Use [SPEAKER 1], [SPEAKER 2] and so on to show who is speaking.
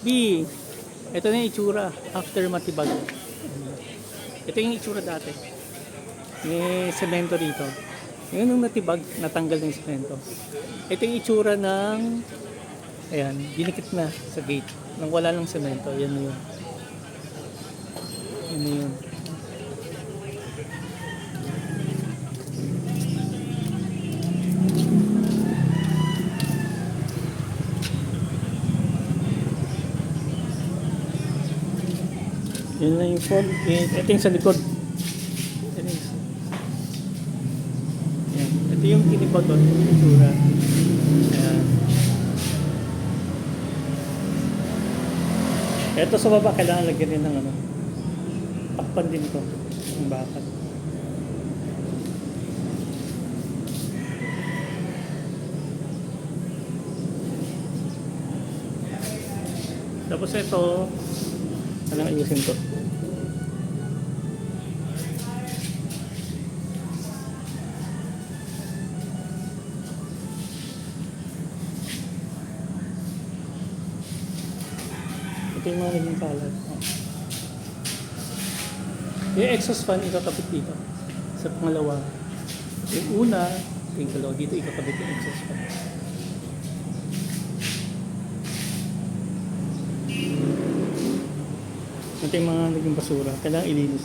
[SPEAKER 1] B, ito na yung itsura after matibag. Ito yung itsura dati. May semento dito. Ngayon nung natibag, natanggal na yung semento. Ito yung itsura ng, ayan, dinikit na sa gate. Nang wala ng semento, yan na yun. Yan na yun. Yun na yung phone. Ito yung sa likod. Ito yung, yan. Ito yung tinipag doon, yung itsura. Ayan. Ito sa baba, kailangan lagyan rin ng ano. Takpan din ito. Ang bakal. Tapos ito, kailangan ayusin to. Ito yung mga naging kalat. Yung exhaust fan, ikakabit dito. Sa pangalawa. Yung una, yung kalawa dito, ikakabit yung exhaust fan. Ito yung mga naging basura. Kailangan ilinis.